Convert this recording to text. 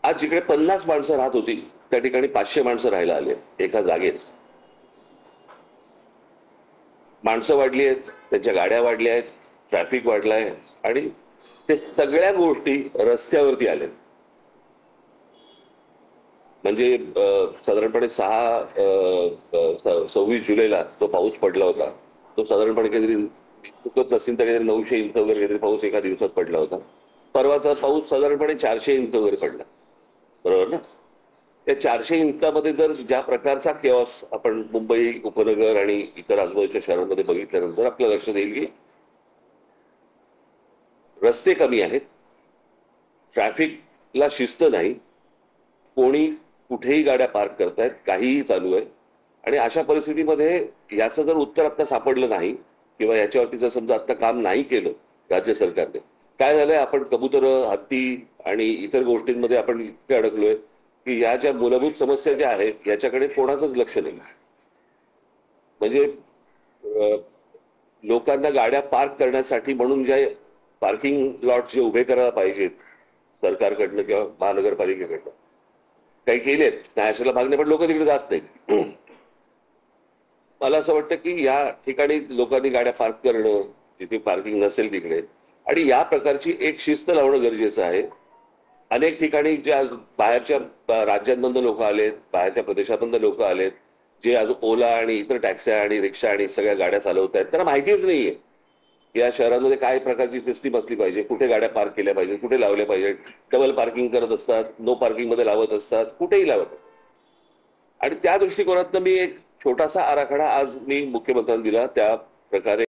आज जिकडे 50 माणसं राहत होती त्या ठिकाणी 500 माणसं राहायला आले एका जागेत. माणसं वाढली आहेत, त्यांच्या गाड्या वाढल्या आहेत, ट्रॅफिक वाढलाय आणि ते सगळ्या गोष्टी रस्त्यावरती आल्या. म्हणजे साधारणपणे 26 जुलैला तो पाऊस पडला होता. तो साधारणपणे काहीतरी चुकत नसेल तर काहीतरी 900 इंच वगैरे काहीतरी पाऊस एका दिवसात पडला होता. परवाचा पाऊस साधारणपणे 400 इंच वगैरे पडला. बरोबर ना? त्या 400 इंचामध्ये जर ज्या प्रकारचा केऑस आपण मुंबई उपनगर आणि इतर आजूबाजूच्या शहरांमध्ये बघितल्यानंतर आपल्या लक्षात येईल की रस्ते कमी आहेत, ट्रॅफिकला शिस्त नाही, कोणी कुठेही गाड्या पार्क करतायत, काहीही चालू आहे. आणि अशा परिस्थितीमध्ये याचं जर उत्तर आता सापडलं नाही किंवा याच्यावरती जर समजा आता काम नाही केलं राज्य सरकारने, काय झालंय, आपण कबुतर, हत्ती आणि इतर गोष्टींमध्ये आपण इतके अडकलोय की या ज्या मूलभूत समस्या ज्या आहेत याच्याकडे कोणाचंच लक्ष नाही. म्हणजे लोकांना गाड्या पार्क करण्यासाठी म्हणून जे पार्किंग लॉट जे उभे करायला पाहिजेत सरकारकडनं किंवा महानगरपालिकेकडनं, काही केलेत नाही अशाला भागणे, पण लोक तिकडे जात नाहीत. मला असं वाटतं की या ठिकाणी लोकांनी गाड्या पार्क करणं, जिथे पार्किंग नसेल तिकडे, आणि या प्रकारची एक शिस्त लावणं गरजेचं आहे. अनेक ठिकाणी ज्या बाहेरच्या राज्यांमधून लोक आलेत, बाहेरच्या प्रदेशातून लोक आलेत, जे आज ओला आणि इतर टॅक्स्या आणि रिक्षा आणि सगळ्या गाड्या चालवत आहेत, त्यांना माहितीच नाहीये या शहरांमध्ये काय प्रकारची सिस्टीम असली पाहिजे, कुठे गाड्या पार्क केल्या पाहिजे, कुठे लावल्या पाहिजे. डबल पार्किंग करत असतात, नो पार्किंग मध्ये लावत असतात, कुठेही लावत असतात. आणि त्या दृष्टिकोनातनं मी एक छोटासा आराखडा आज मी मुख्यमंत्र्यांना दिला, त्या प्रकारे